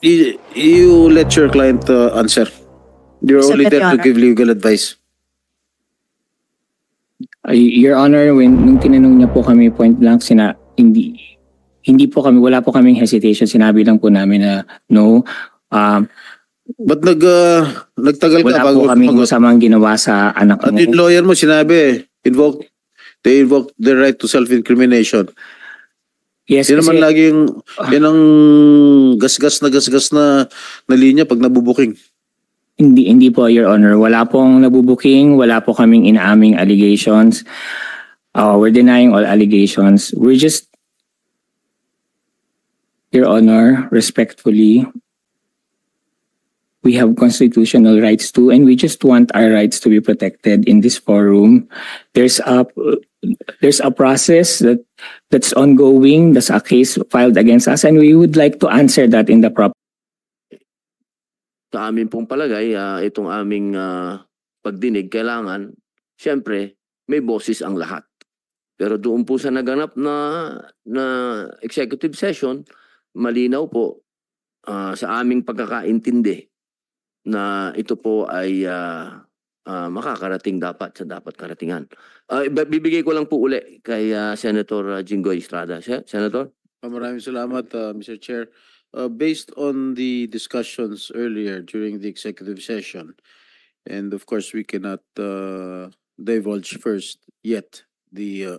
You let your client answer. You're only Second, there Your to Honor. give legal advice. Your Honor, nung tinanong niya po kami point blank, hindi po kami, wala po kaming hesitation. Sinabi lang po namin na no. Ba't nagtagal ka Wala bago po kaming sumagot? masamang ginawa sa anak At mo. yung lawyer mo sinabi, they invoke the right to self-incrimination. Yes, Yan naman kasi laging, yan ang gasgas na linya pag nabubuking. hindi po, Your Honor. Wala pong nabubuking, wala po kaming inaaming allegations. We're denying all allegations. We're just, Your Honor, respectfully, we have constitutional rights too, and we just want our rights to be protected in this forum. There's a process that's ongoing. There's a case filed against us, and we would like to answer that in the proper. Sa amin pong palagay, itong aming pagdinig, kailangan, siyempre, may boses ang lahat. Pero doon po sa naganap na executive session, malinaw po sa aming pagkakaintindi na ito po ay makakarating dapat sa dapat karatingan. Bibigay ko lang po uli kay Senator Jinggoy Estrada. Senator? Maraming salamat, Mr. Chair. Based on the discussions earlier during the executive session, and of course we cannot divulge first yet the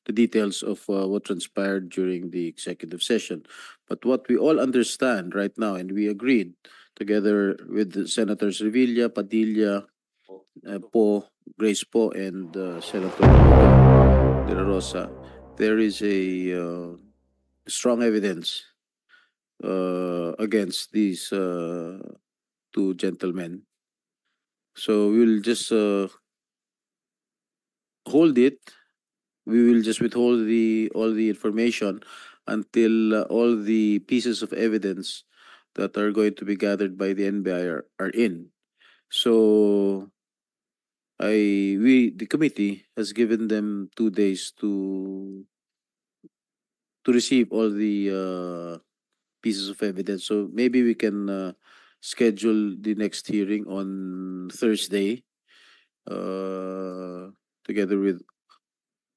the details of what transpired during the executive session. But what we all understand right now, and we agreed together with the Senators Revilla, Padilla, Po, Grace Po, and Senator De La Rosa, there is a strong evidence against these two gentlemen. So we will just hold it. We will just withhold all the information until all the pieces of evidence that are going to be gathered by the NBI are in. So the committee has given them 2 days to receive all the pieces of evidence. So maybe we can schedule the next hearing on Thursday, together with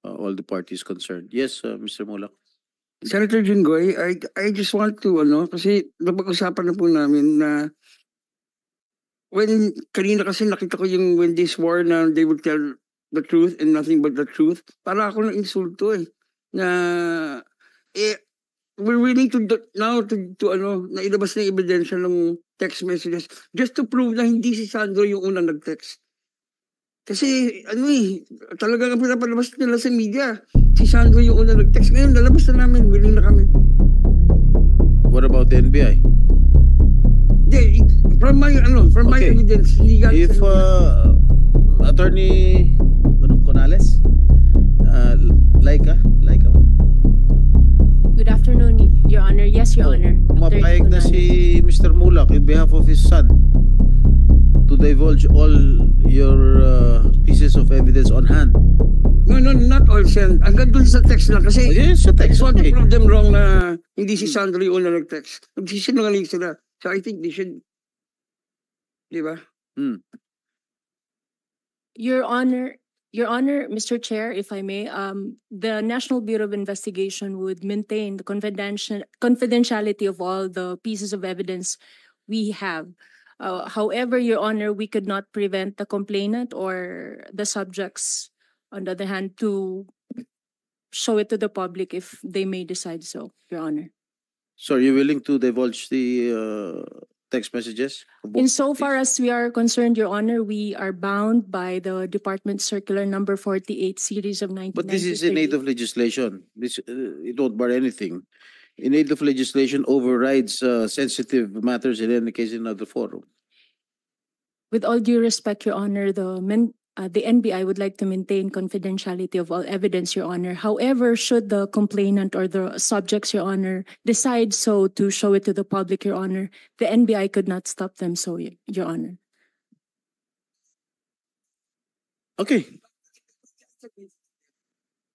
all the parties concerned. Yes, Mr. Mulak. Senator Jinggoy, I just want to, kasi napag-usapan na po namin na kanina kasi nakita ko yung when they swore na they would tell the truth and nothing but the truth, para ako na insulto na we're willing to now to na ilabas na ebidensya ng text messages just to prove na hindi si Sandro yung unang nag-text. Kasi talagang pinapalabas nila sa media, si Sandro yung unang nag-text. Ngayon lalabas na namin, willing na kami. What about the NBI? From my evidence, if Attorney Conales, Laika. Good afternoon, Your Honor. Yes, Your Honor. Mapayag na si Mr. Mulak in behalf of his son to divulge all your pieces of evidence on hand. No, not all, Sen. Hanggang dun sa text lang. Kasi sa text, I just want to okay. prove them wrong na hindi si Sandro yung una nag-text. Nagsisinungaling sila. So I think they should, di ba? Your Honor, Mr. Chair, if I may, the National Bureau of Investigation would maintain the confidentiality of all the pieces of evidence we have. However, Your Honor, we could not prevent the complainant or the subjects, on the other hand, to show it to the public if they may decide so, Your Honor. So are you willing to divulge the text messages? Insofar as we are concerned, Your Honor, we are bound by the Department Circular Number 48 Series of 1993. But this is in aid of legislation. It won't bar anything. In aid of legislation overrides sensitive matters in any case in another forum. With all due respect, Your Honor, the NBI would like to maintain confidentiality of all evidence, Your Honor. However, should the complainant or the subjects, Your Honor, decide so to show it to the public, Your Honor, the NBI could not stop them so, Your Honor. Okay.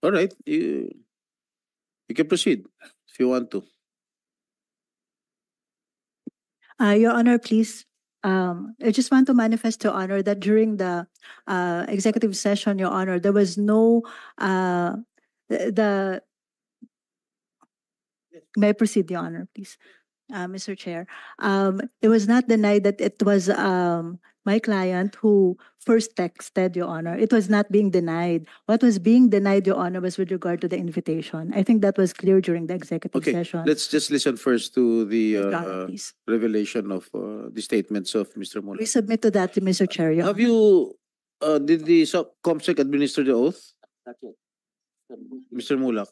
All right. You can proceed if you want to. Your Honor, please. I just want to manifest to Honor that during the executive session, Your Honor, there was no the. May I proceed, Your Honor, please, Mr. Chair. It was not denied that it was my client who first texted, Your Honor. It was not being denied. What was being denied, Your Honor, was with regard to the invitation. I think that was clear during the executive Okay, session. let's just listen first to the Your Honor, please. revelation of the statements of Mr. We Mulak. submit to that, Mr. Chair. Your Have Honor. you, did the COMSEC administer the oath? Mr. Mulak?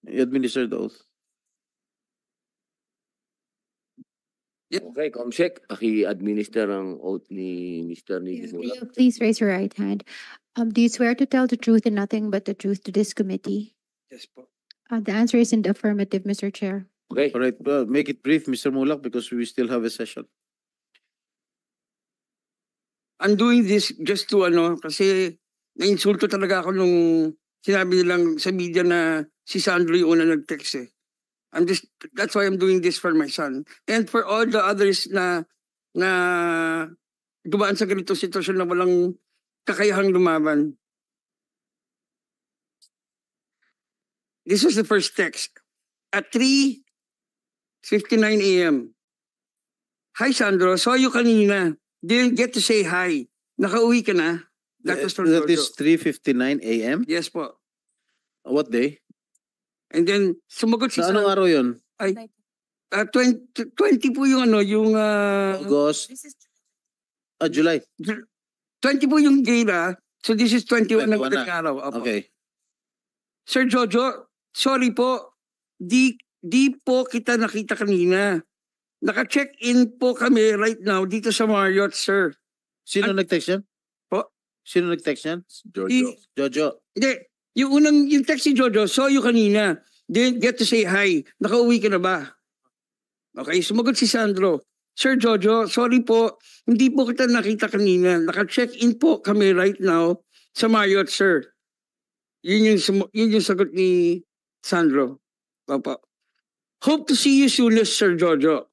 You administered the oath? Okay, Comsec, paki-administer ang oath ni Mr. Yes, Nigel will Mulak. you please raise your right hand? Do you swear to tell the truth and nothing but the truth to this committee? Yes po. The answer is in the affirmative, Mr. Chair. Okay, All right, make it brief, Mr. Mulak, because we still have a session. I'm doing this just to kasi nainsulto talaga ako nung sinabi nilang sa media na si Sandro yung una nag-text eh. That's why I'm doing this for my son. And for all the others na dumaan sa ganitong sitwasyon na walang kakayahang lumaban. This was the first text. At 3:59 a.m. Hi Sandro, saw you kanina. Didn't get to say hi. Nakauwi ka na? That was from That Jojo. is 3:59 a.m.? Yes po. What day? And then sumagot si Sa anong araw yun? 20 po yung yung August? July. 20 po yung gala. So this is 21 ng 21 na. madaling araw. Opo. Okay. Sir Jojo, sorry po. Di po kita nakita kanina. Naka-check-in po kami right now dito sa Marriott, sir. Sino nag-text yan? Po? Sino nag-text yan? Jojo. Hindi. Yung text si Jojo, saw you kanina. Didn't get to say hi. Nakauwi ka na ba? Okay, sumagot si Sandro. Sir Jojo, sorry po. Hindi po kita nakita kanina. Naka-check-in po kami right now sa Marriott, sir. Yun yung sagot ni Sandro. Papa. Hope to see you soonest, Sir Jojo.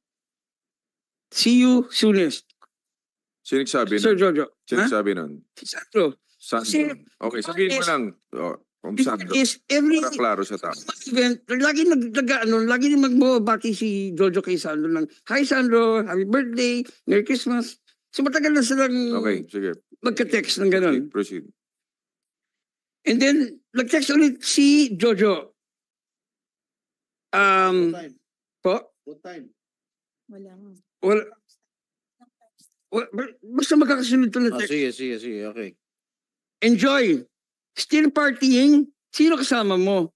See you soonest. Sino nagsabi Sir nun? Jojo. Sino Ha? nagsabi nun? Si Sandro. Sandro. Okay, sabihin mo Is- lang. Kung Sandro. Is every Para klaro sa tao. event, lagi lagi magbabati si Jojo kay Sandro lang. Hi Sandro, happy birthday, Merry Christmas. So matagal na silang Okay, sige. magka-text ng gano'n. Proceed. And then, nag-text ulit si Jojo. Po? What time? Well, basta magkakasunod to ng text. Sige. Okay. Enjoy. Still partying? Sino kasama mo?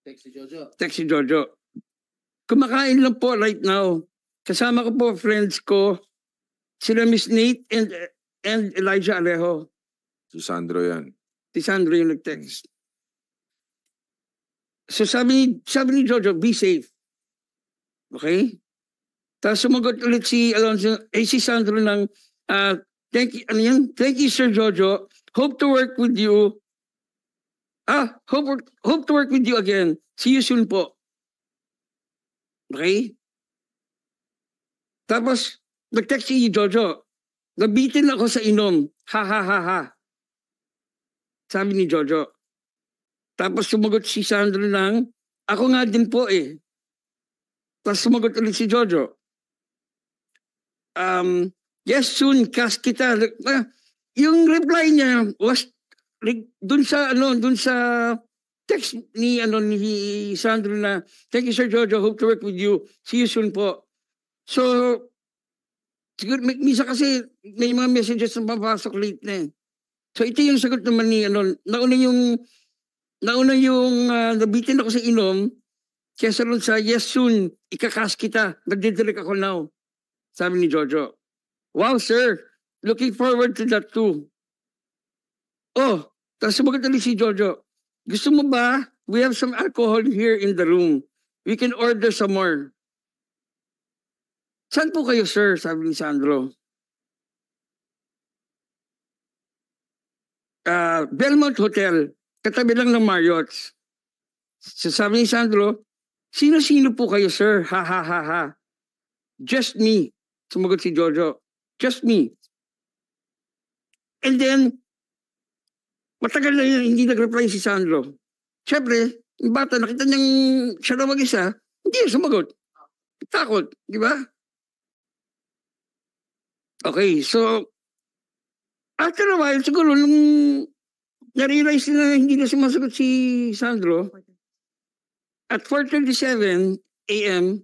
Text si Jojo. Text si Jojo. Kumakain lang po right now. Kasama ko po friends ko. Sila Miss Nate and Elijah Alejo. Si Sandro yan. Si Sandro yung nag-text. So sabi ni Jojo, be safe. Okay? Tapos sumagot ulit si Alonso, si Sandro ng, thank you Sir Jojo. Hope to work with you. Hope to work with you again. See you soon po. Okay? Tapos, nag-text si Jojo. Nabitin ako sa inom. Ha ha ha ha. Sabi ni Jojo. Tapos sumagot si Sandro ng, ako nga din po eh. Tapos sumagot ulit si Jojo. Yes, soon, cast kita. Yung reply niya was dun sa text ni Sandro na, thank you Sir Jojo, hope to work with you. See you soon po. So, siguro, misa kasi may mga messages na papasok late na eh. So, ito yung sagot naman ni, nauna yung nabitin ako sa inom, kesa ron sa, yes soon, ikakas kita, nagdidirect ako now. Sabi ni Jojo. Wow, sir. Looking forward to that too. Oh, tapos sumagot ulit si Jojo. Gusto mo ba? We have some alcohol here in the room. We can order some more. Saan po kayo, sir? Sabi ni Sandro. Belmont Hotel. Katabi lang ng Marriott's. So sabi ni Sandro, sino-sino po kayo, sir? Ha ha ha ha. Just me. Sumagot si Jojo. Just me. And then, matagal na yun, hindi nag-reply si Sandro. Siyempre, yung bata, nakita niyang siya na mag-isa, hindi na sumagot. Takot, di ba? Okay, so, after a while, siguro, nung na-realize na hindi na sumasagot si Sandro, at 4:37 a.m.,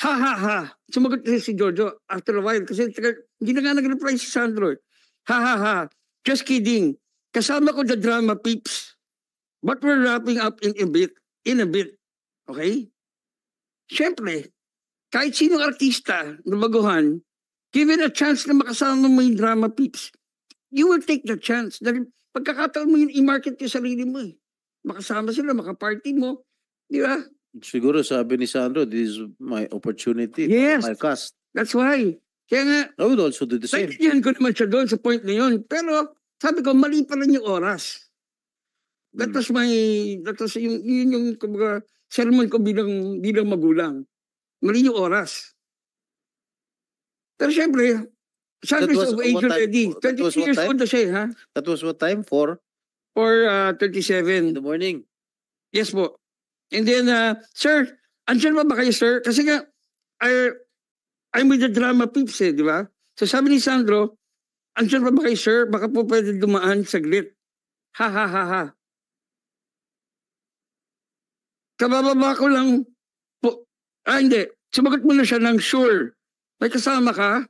ha, sumagot na si Jojo after a while, kasi hindi na nga nag-reply si Sandro. Ha, just kidding. Kasama ko the drama peeps. But we're wrapping up in a bit. Okay? Siyempre, kahit sinong artista na baguhan, given a chance na makasama mo yung drama peeps, you will take the chance. Dahil pagkakataon mo yun, i-market yung sarili mo eh. Makasama sila, makaparty mo. Di ba? Siguro sabi ni Sandro, this is my opportunity. Yes. My cast. That's why. Kaya nga, I would also do the same. naintindihan ko naman siya doon sa point na yun. Pero sabi ko, mali pa rin yung oras. That was yung kumbaga, sermon ko bilang magulang. Mali yung oras. Pero syempre, Sandro is of age already. 22 years old na siya, ha? That was what time? 4 Or in 37. the morning. Yes po. And then, sir, andyan ba kayo, sir? Kasi nga, I'm with the drama peeps di ba? So sabi ni Sandro, andyan ba kayo, sir? Baka po pwede dumaan saglit. Ha. Kabababa ko lang po. Hindi. Sumagot mo na siya ng sure. May kasama ka?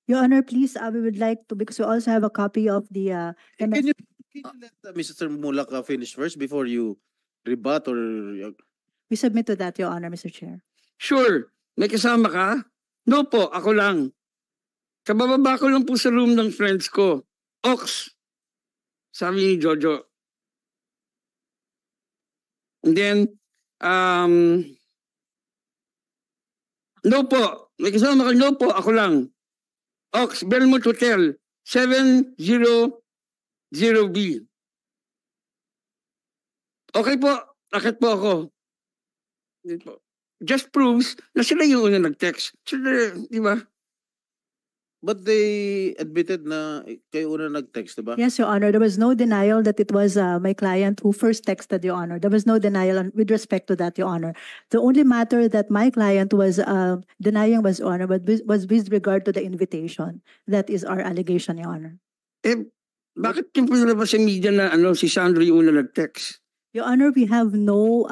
Your Honor, please, we would like to, because we also have a copy of the Can you let Mr. Mulak finish first before you rebut or... we submit to that, Your Honor, Mr. Chair. Sure. May kasama ka? No po, ako lang. Kabababa ko lang po sa room ng friends ko. Ox. Sabi ni Jojo. And then, no po. May kasama ka? No po, ako lang. Ox, Belmont Hotel, 700B. Okay po, akit po ako. Just proves na sila yung una nag-text. Sila, di ba? But they admitted na kayo una nag-text, di ba? Yes, Your Honor. There was no denial that it was my client who first texted, Your Honor. There was no denial with respect to that, Your Honor. The only matter that my client was denying was, Your Honor, was with regard to the invitation. That is our allegation, Your Honor. Bakit yung pinalabas sa media na si Sandro yung una nag-text? Your Honor, we have no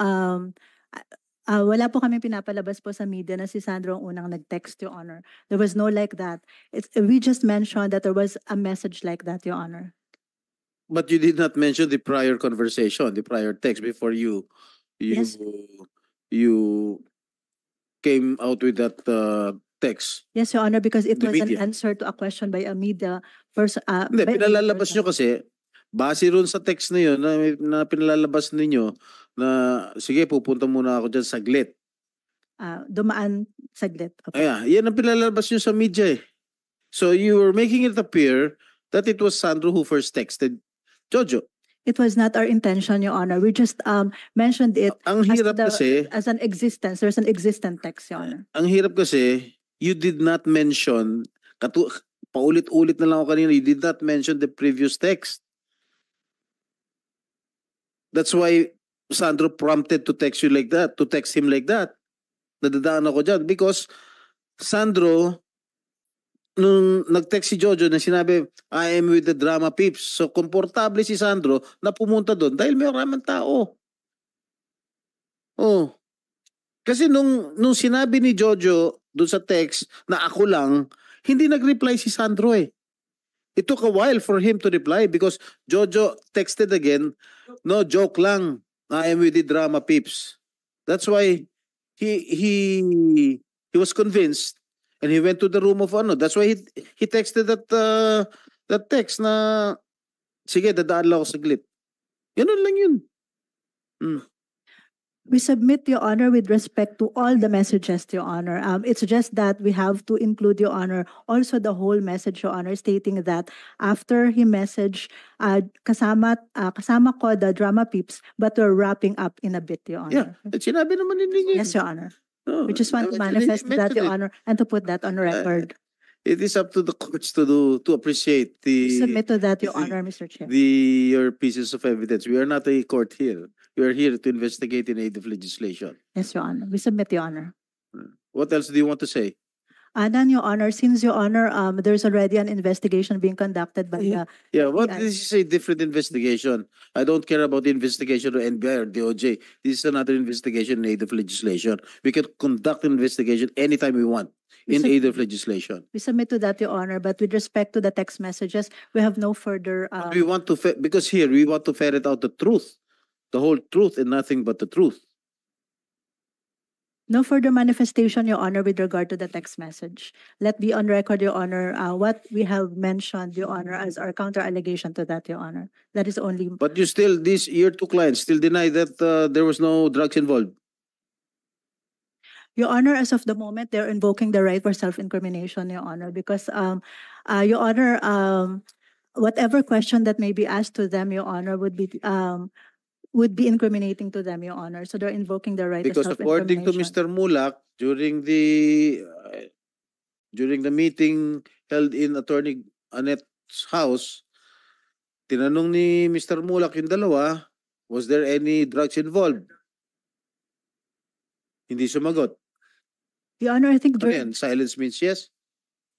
wala po kami pinapalabas po sa media na si Sandro ang unang nag-text, Your Honor. There was no like that. We just mentioned that there was a message like that, Your Honor. But you did not mention the prior conversation, the prior text before you Yes. you came out with that text. Yes, Your Honor, because it The was an media. answer to a question by a media person. Hindi, pinalalabas nyo kasi, base ron sa text na yun, na pinalalabas ninyo, na sige, pupunta muna ako dyan saglit. Dumaan saglit. Opo. Yan ang pinalalabas nyo sa media eh. So you were making it appear that it was Sandro who first texted Jojo. It was not our intention, Your Honor. We just mentioned it Ang hirap kasi, as an existence. There's an existent text, Your Honor. ang hirap kasi, you did not mention, paulit-ulit na lang ako kanina, you did not mention the previous text. That's why Sandro prompted to text you like that, to text him like that. Nadadaan ako dyan because Sandro, nung nag-text si Jojo na sinabi, I am with the drama peeps. So, komportable si Sandro na pumunta doon dahil may maraming tao. Oh. Kasi nung sinabi ni Jojo doon sa text na ako lang, hindi nag-reply si Sandro eh. It took a while for him to reply because Jojo texted again, no, joke lang. I am with the drama peeps. That's why he was convinced and he went to the room of ano. That's why he texted that text na sige, dadaan lang ako saglit. Ganun lang yun. We submit, Your Honor, with respect to all the messages, Your Honor. It's just that we have to include, Your Honor, also the whole message, Your Honor, stating that after he messaged, kasama ko the drama peeps, but we're wrapping up in a bit, Your Yeah, Honor. at sinabi naman ninyo. Yes, Your Honor. No, We just want to I manifest that, mentioned Your it. Honor, and to put that on record. It is up to the courts to appreciate We submit to that, Your the- Honor, Mr. Chair. your pieces of evidence. We are not a court here. We are here to investigate in aid of legislation. Yes, Your Honor. We submit, Your Honor. What else do you want to say? And then, Your Honor, since Your Honor, there's already an investigation being conducted by the Yeah, what FBI. this is a different investigation. I don't care about the investigation of NBI or DOJ. This is another investigation in aid of legislation. We can conduct an investigation anytime we want in aid of legislation. We submit to that, Your Honor, but with respect to the text messages, we have no further, We want to because here we want to ferret out the truth, the whole truth and nothing but the truth. no further manifestation, Your Honor, with regard to the text message. Let be on record, Your Honor, what we have mentioned, Your Honor, as our counter allegation to that, Your Honor. That is only, But you still, your two clients still deny that there was no drugs involved. Your Honor, as of the moment, they're invoking the right for self-incrimination, Your Honor, because, Your Honor, whatever question that may be asked to them, Your Honor, would be incriminating to them, Your Honor. So they're invoking the right Because of according to self-incrimination. Mr. Mulak, during the meeting held in Attorney Annette's house, tinanong ni Mr. Mulak yung dalawa, was there any drugs involved? Hindi sumagot. Your Honor, I think Ano yan? Silence means yes?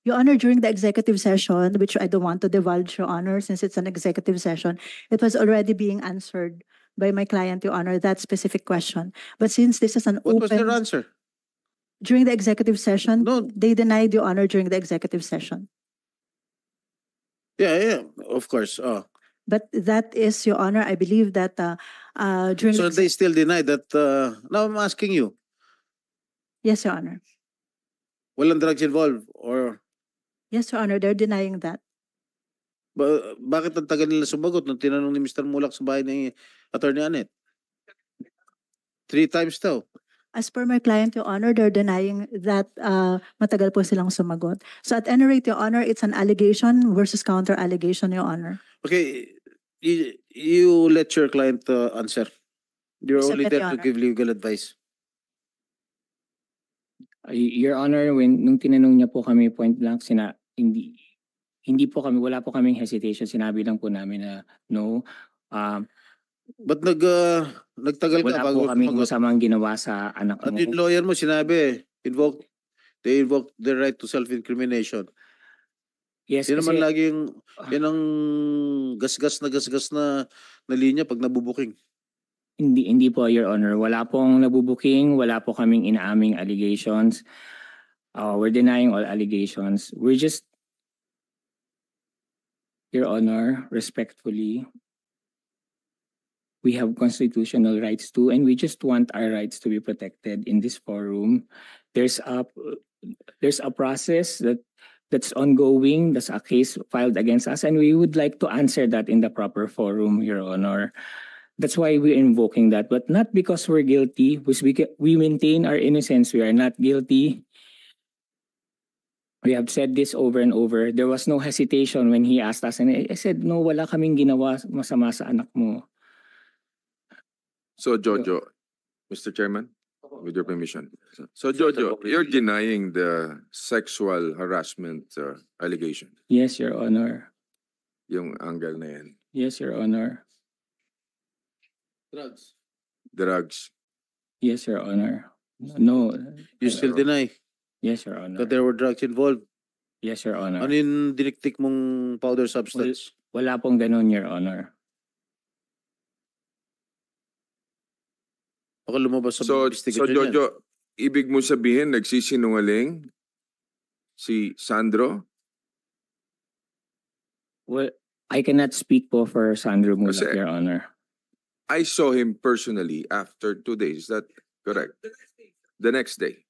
Your Honor, during the executive session, which I don't want to divulge, Your Honor, since it's an executive session, it was already being answered by my client, Your Honor, that specific question. But since this is an What was their open, answer? during the executive session, No. they denied, Your Honor, during the executive session. Yeah, of course. Oh. But that is, Your Honor, I believe that during So the, they still deny that. Now I'm asking you, yes, Your Honor. walang drugs involved or Yes, Your Honor, they're denying that. bakit ang tagal nila sumagot nung tinanong ni Mr. Mulak sa bahay ni Attorney Annette? 3 times daw. As per my client, Your Honor, they're denying that matagal po silang sumagot. So at any rate, Your Honor, it's an allegation versus counter allegation, Your Honor. Okay, you let your client answer. You're only Submit, there Your to Honor. give legal advice. Your Honor, nung tinanong niya po kami point blank, hindi po kami, wala po kaming hesitation. Sinabi lang po namin na no. Ba't nagtagal ka Wala bago po kaming sumagot? masamang ginawa sa anak At mo. yung lawyer mo sinabi, they invoke the right to self-incrimination. Yes, Yan naman kasi laging, yan ang gasgas na linya pag nabubuking. hindi po, Your Honor. Wala pong nabubuking, wala po kaming inaaming allegations. We're denying all allegations. We're just, Your Honor, respectfully, we have constitutional rights too, and we just want our rights to be protected in this forum. There's a process that's ongoing. There's a case filed against us, and we would like to answer that in the proper forum, Your Honor. That's why we're invoking that, but not because we're guilty. We maintain our innocence. We are not guilty. We have said this over and over. There was no hesitation when he asked us, and I said, no, wala kaming ginawa masama sa anak mo. So Jojo, Mr. Chairman, with your permission. So Jojo, you're denying the sexual harassment allegation. Yes, Your Honor. Yung angle na yan. Yes, Your Honor. Drugs. Yes, Your Honor. No. You still deny Yes, Your Honor. that there were drugs involved. Yes, Your Honor. Ano yung diniktik mong powder substance? Wala pong ganun, Your Honor. Baka lumabas sa So investigation yan. Jojo, ibig mo sabihin nagsisinungaling si Sandro? Well, I cannot speak po for Sandro Mulak, Kasi- Your Honor. I saw him personally after 2 days. Is that correct? The next day.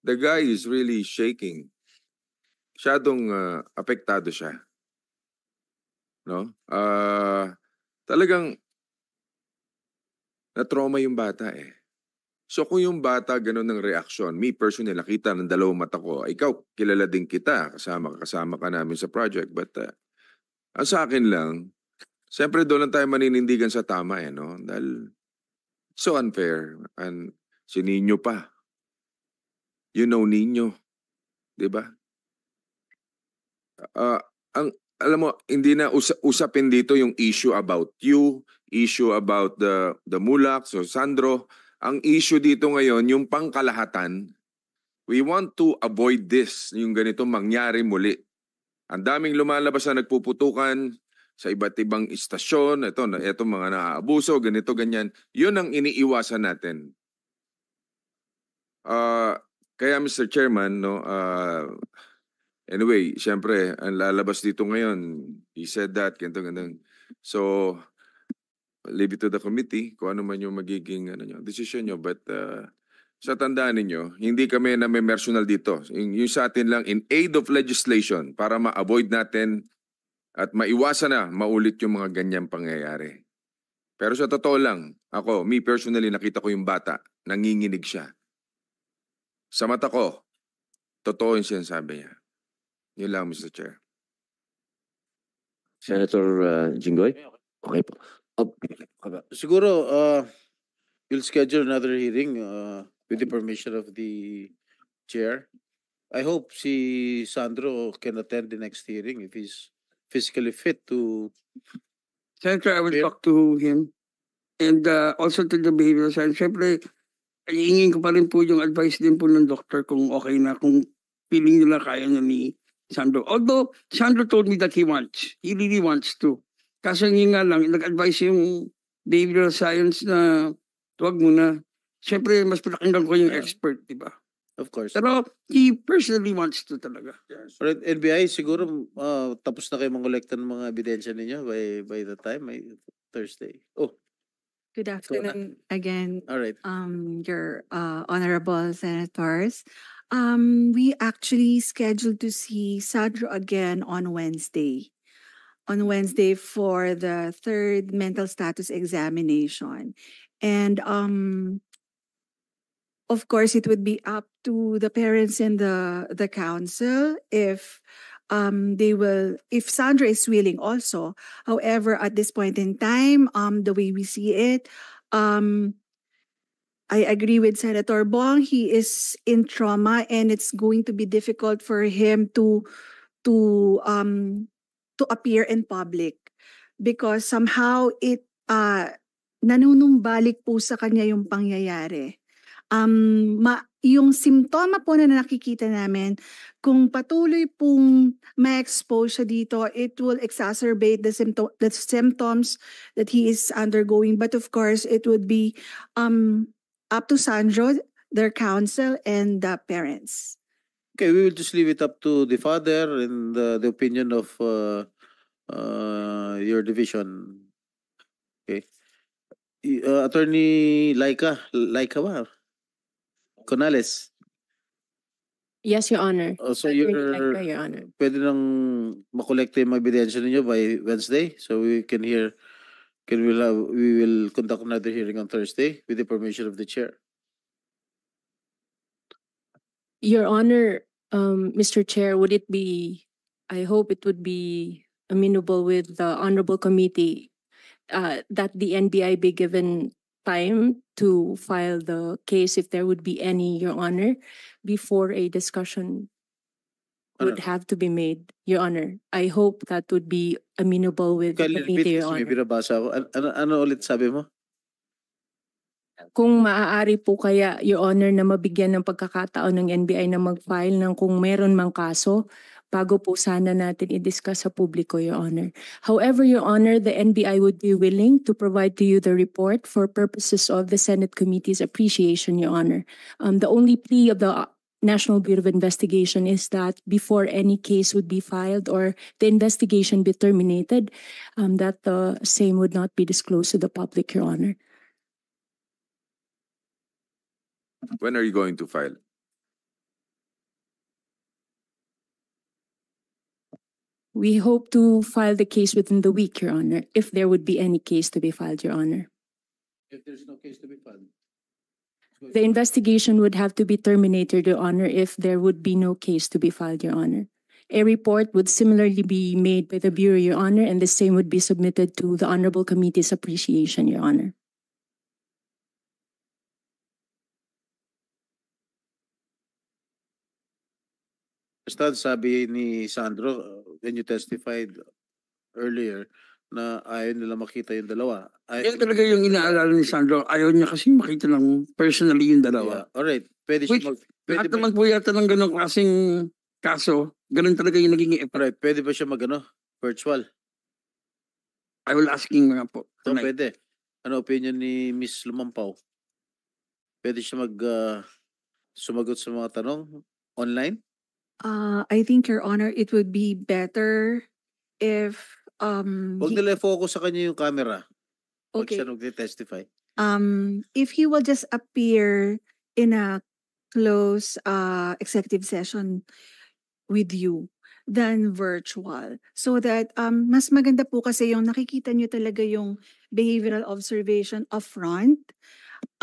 The guy is really shaking. Masyadong apektado siya. No? Talagang na-trauma yung bata eh. So kung yung bata ganun ng reaksyon, me personally nakita ng dalawang mata ko, ikaw kilala din kita, kasama ka namin sa project, but ang sa akin lang, siyempre doon lang tayo maninindigan sa tama eh, no? Dahil so unfair. And si Nino pa. you know ninyo. Di ba? Alam mo, hindi na usapin dito yung issue about you, issue about the Mulak, so Sandro. Ang issue dito ngayon, yung pangkalahatan, we want to avoid this, yung ganito mangyari muli. Ang daming lumalabas na nagpuputukan sa iba't ibang istasyon, ito mga naaabuso, ganito, ganyan. Yun ang iniiwasan natin. Kaya Mr. Chairman, no, anyway, siyempre, ang lalabas dito ngayon, he said that, ganito, ganito. So, leave it to the committee kung ano man yung magiging decision nyo. But sa tandaan ninyo, hindi kami na may personal dito. Yung sa atin lang in aid of legislation para ma-avoid natin at maiwasan na maulit yung mga ganyang pangyayari. Pero sa totoo lang, ako, me personally, nakita ko yung bata, nanginginig siya. Sa mata ko, totoo yung sinasabi niya. Yun lang, Mr. Chair. Senator Jinggoy? Okay po. Siguro, you'll schedule another hearing with the permission of the chair. I hope si Sandro can attend the next hearing if he's physically fit to. Senator, I will Clear? talk to him. And also to the behavioral science. Siyempre, hingin ko pa rin po yung advice din po ng doctor kung okay na, kung feeling nila kaya na ni Sandro. Although, Sandro told me that he really wants to. Kaso nga lang, nag-advise yung behavioral science na huwag muna. Siyempre, mas pinakinggan ko yung expert, di ba? Of course. Pero he personally wants to talaga. Alright, NBI, siguro tapos na kayo mangolekta ng mga ebidensya ninyo by the time, Thursday. Oh, Good afternoon again, alright. your honorable senators. We actually scheduled to see Sandro again on Wednesday. On Wednesday for the third mental status examination. And of course, it would be up to the parents and the council if if Sandra is willing also. However, at this point in time, the way we see it, I agree with Senator Bong. He is in trauma and it's going to be difficult for him to appear in public because somehow it nanunumbalik po sa kanya yung pangyayari. Yung simptoma po na nakikita namin, kung patuloy pong ma-expose siya dito, it will exacerbate the symptoms that he is undergoing. But of course, it would be up to Sandro, their counsel, and the parents. Okay, we will just leave it up to the father and the opinion of your division. Okay. Attorney Laika ba? Conales. Yes, Your Honor. So Attorney Laika, Your Honor. pwede nang makolekta yung mga ebidensya ninyo by Wednesday, so we can hear. We will conduct another hearing on Thursday with the permission of the chair. Your Honor, Mr. Chair, would it be, I hope it would be amenable with the Honorable Committee that the NBI be given time to file the case if there would be any, Your Honor, before a discussion would have to be made, Your Honor. I hope that would be amenable with the committee, Your May Honor. binabasa ako. Ano ulit sabi mo? Kung maaari po kaya, Your Honor, na mabigyan ng pagkakataon ng NBI na mag-file ng kung meron mang kaso, bago po sana natin i-discuss sa publiko, Your Honor. However, Your Honor, the NBI would be willing to provide to you the report for purposes of the Senate Committee's appreciation, Your Honor. The only plea of the National Bureau of Investigation is that before any case would be filed or the investigation be terminated, that the same would not be disclosed to the public, Your Honor. When are you going to file? We hope to file the case within the week, Your Honor, if there would be any case to be filed, Your Honor. If there's no case to be filed. The investigation would have to be terminated, Your Honor, if there would be no case to be filed, Your Honor. A report would similarly be made by the Bureau, Your Honor, and the same would be submitted to the Honorable Committee's appreciation, Your Honor. Basta sabi ni Sandro, when you testified earlier, na ayaw nila makita yung dalawa. Yan talaga yung inaalala ni Sandro. Ayaw niya kasi makita lang personally yung dalawa. Yeah, alright. Pwede Which, siya pwede lahat ba, naman po yata ng ganong klaseng kaso, ganun talaga yung naging effect. alright, pwede ba siya virtual? I will asking nga po. So, tonight. pwede. Ano opinion ni Miss Lumampaw? Pwede siya sumagot sa mga tanong online? I think, Your Honor, it would be better if Huwag he- nila focus sa kanya yung camera. Pag okay. siya nag-testify. If he will just appear in a close executive session with you than virtual, so that mas maganda po kasi yung nakikita nyo talaga yung behavioral observation upfront.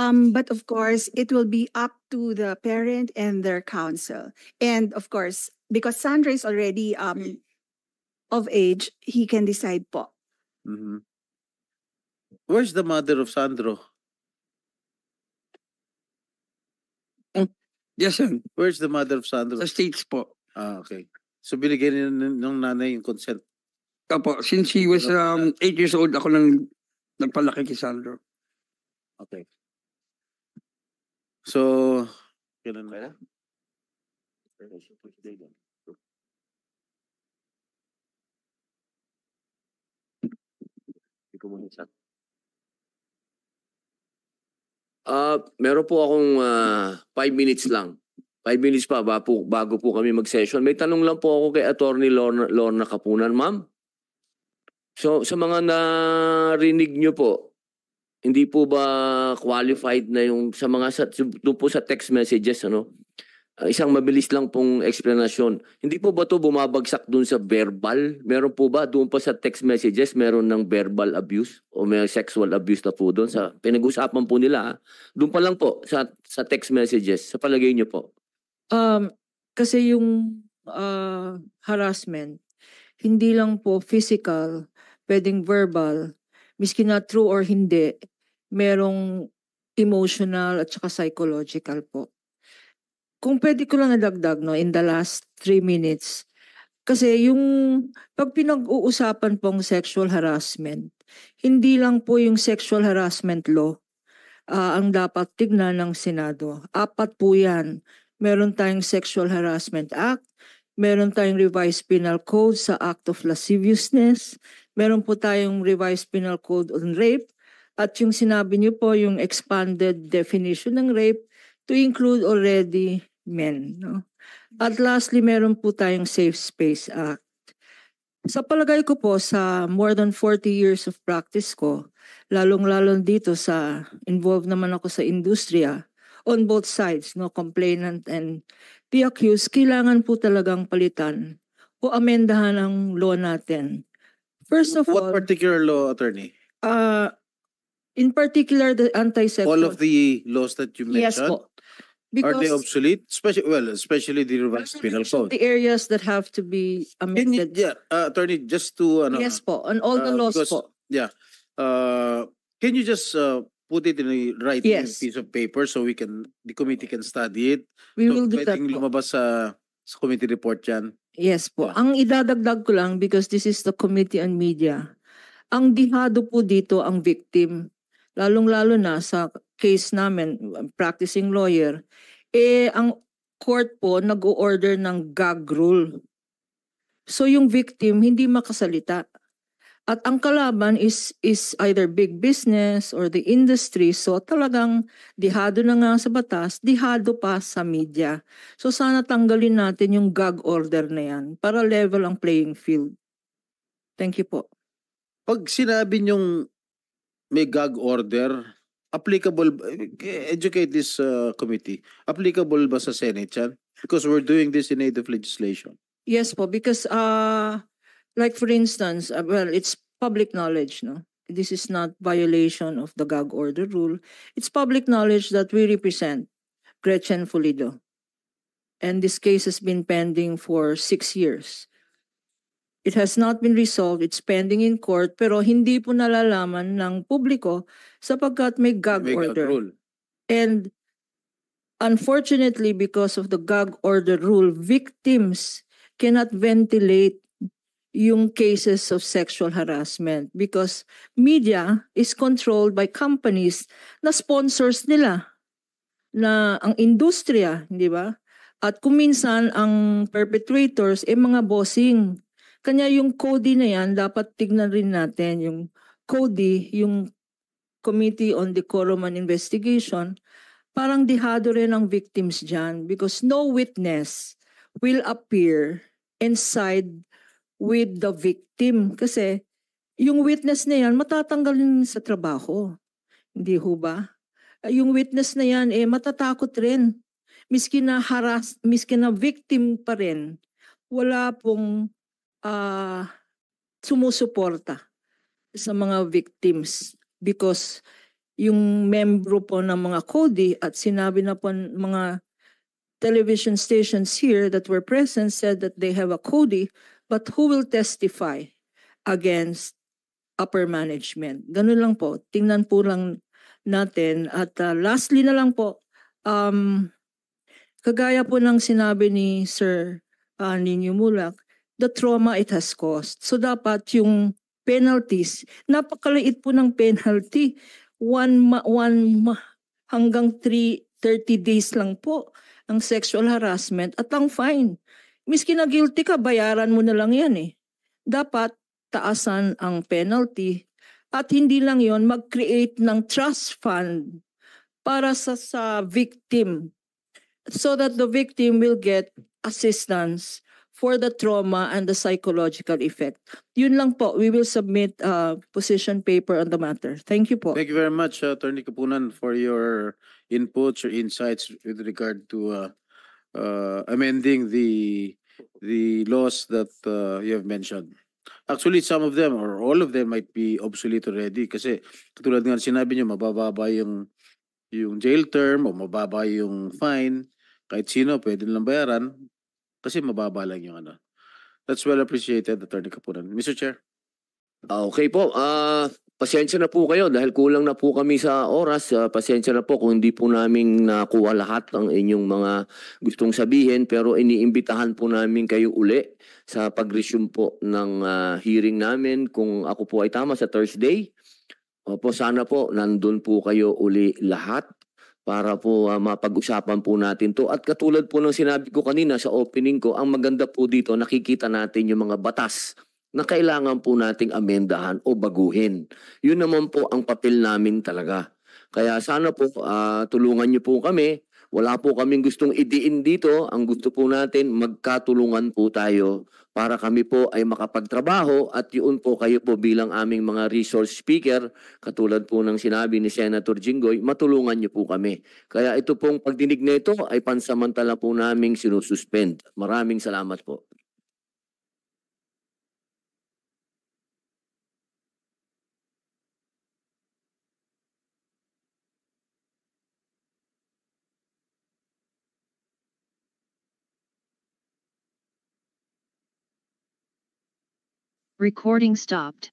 But of course, it will be up to the parent and their counsel. And of course, because Sandra is already of age, he can decide po. Mhm. Where's the mother of Sandro? Yes, sir. Where's the mother of Sandro? Sa States po. Okay. So binigyan niya ng nanay yung consent. Opo, since he was 8 years old, ako lang nagpalaki kay Sandro. Okay. So, kailan na? Meron po akong 5 minutes lang. 5 minutes pa bago po kami mag-session. May tanong lang po ako kay Attorney Lorna Kapunan, ma'am. So sa mga narinig nyo po, hindi po ba qualified na yung sa mga doon po sa text messages, ano? Isang mabilis lang pong explanation. Hindi po ba to bumabagsak doon sa verbal? Meron po ba doon pa sa text messages meron ng verbal abuse o may sexual abuse na po doon sa pinag-usapan po nila? Doon pa lang po sa text messages. Sa palagay niyo po? Kasi yung harassment, hindi lang po physical, pwedeng verbal, miski na true or hindi, merong emotional at saka psychological po. Kung pwede ko lang nadagdag in the last 3 minutes, kasi yung pag pinag-uusapan pong sexual harassment, hindi lang po yung sexual harassment law ang dapat tignan ng Senado. 4 po yan. Meron tayong Sexual Harassment Act, meron tayong Revised Penal Code sa Act of Lasciviousness, meron po tayong Revised Penal Code on Rape, at yung sinabi niyo po yung expanded definition ng rape to include already men. No? At lastly, meron po tayong Safe Space Act. Sa palagay ko po, sa more than 40 years of practice ko, lalong-lalo dito sa involved naman ako sa industriya, on both sides, no, complainant and the accused, kailangan po talagang palitan o amendahan ang law natin. First of What all, particular law, attorney? in particular, the anti-sexual. All of the laws that you Yes mentioned? po. Are they Because obsolete? Especially the revised penal code. the areas that have to be Can you, amended. attorney, just to Yes po, on all the laws because, po. yeah, can you just put it in a writing Yes. piece of paper so the committee can study it? We So, will do that pwedeng po. lumabas sa committee report yan. Yes po. Yeah. Ang idadagdag ko lang, because this is the Committee on Media, ang dihado po dito ang victim. Lalong-lalo na sa case namin, practicing lawyer, ang court po nag-o-order ng gag rule. So yung victim hindi makasalita. At ang kalaban is either big business or the industry. So talagang dihado na nga sa batas, dihado pa sa media. So sana tanggalin natin yung gag order na yan para level ang playing field. Thank you po. Pag sinabi nyong may gag order, applicable, educate this committee, applicable ba sa Senate yan? Because we're doing this in aid of legislation. Yes po, because like for instance, well, it's public knowledge, no? This is not violation of the gag order rule. It's public knowledge that we represent Gretchen Fulido. And this case has been pending for 6 years. It has not been resolved. It's pending in court, pero hindi po nalalaman ng publiko sapagkat may gag May gag order. rule. And unfortunately, because of the gag order rule, victims cannot ventilate yung cases of sexual harassment because media is controlled by companies na sponsors nila, na ang industriya, di ba? At kung minsan ang perpetrators mga bossing. Kanya yung CODI na yan, dapat tignan rin natin yung CODI, yung Committee on Decorum and Investigation, parang dihado rin ang victims dyan because no witness will appear and side with the victim. Kasi yung witness na yan, matatanggalin sa trabaho. Hindi ho ba? Yung witness na yan, matatakot rin. Miski na victim pa rin, wala pong sumusuporta sa mga victims because yung membro po ng mga CODI at sinabi na po ng mga television stations here that were present said that they have a CODI, but who will testify against upper management? Ganun lang po. Tingnan po lang natin. At lastly na lang po, kagaya po ng sinabi ni Sir Nino Mulak, the trauma it has caused. So dapat yung penalties, napakaliit po ng penalty. 1 hanggang 30 days lang po ang sexual harassment at ang fine. Miski na guilty ka, bayaran mo na lang yan eh. Dapat taasan ang penalty at hindi lang yon mag-create ng trust fund para sa victim so that the victim will get assistance for the trauma and the psychological effect. Yun lang po, we will submit a position paper on the matter. Thank you po. Thank you very much, Attorney Kapunan, for your inputs or insights with regard to amending the laws that you have mentioned. Actually, some of them or all of them might be obsolete already kasi katulad nga sinabi niyo mabababa yung jail term o mababa yung fine, kahit sino pwede nilang bayaran kasi mababa lang yung ano. That's well appreciated, Attorney Kapunan. Mr. Chair. Okay po. Pasensya na po kayo dahil kulang na po kami sa oras. Pasensya na po kung hindi po namin nakuha lahat ng inyong mga gustong sabihin, pero iniimbitahan po namin kayo uli sa pag-resume po ng hearing namin kung ako po ay tama sa Thursday. Opo, sana po nandun po kayo uli lahat para po mapag-usapan po natin to. At katulad po ng sinabi ko kanina sa opening ko, ang maganda po dito nakikita natin yung mga batas na kailangan po nating amendahan o baguhin. Yun naman po ang papel namin talaga. Kaya sana po tulungan niyo po kami. Wala po kaming gustong idiin dito. Ang gusto po natin, magkatulungan po tayo para kami po ay makapagtrabaho at yun po kayo po bilang aming mga resource speaker, katulad po ng sinabi ni Senator Jinggoy, matulungan niyo po kami. Kaya ito pong pagdinig na ito ay pansamantala po naming sinususpend. Maraming salamat po. Recording stopped.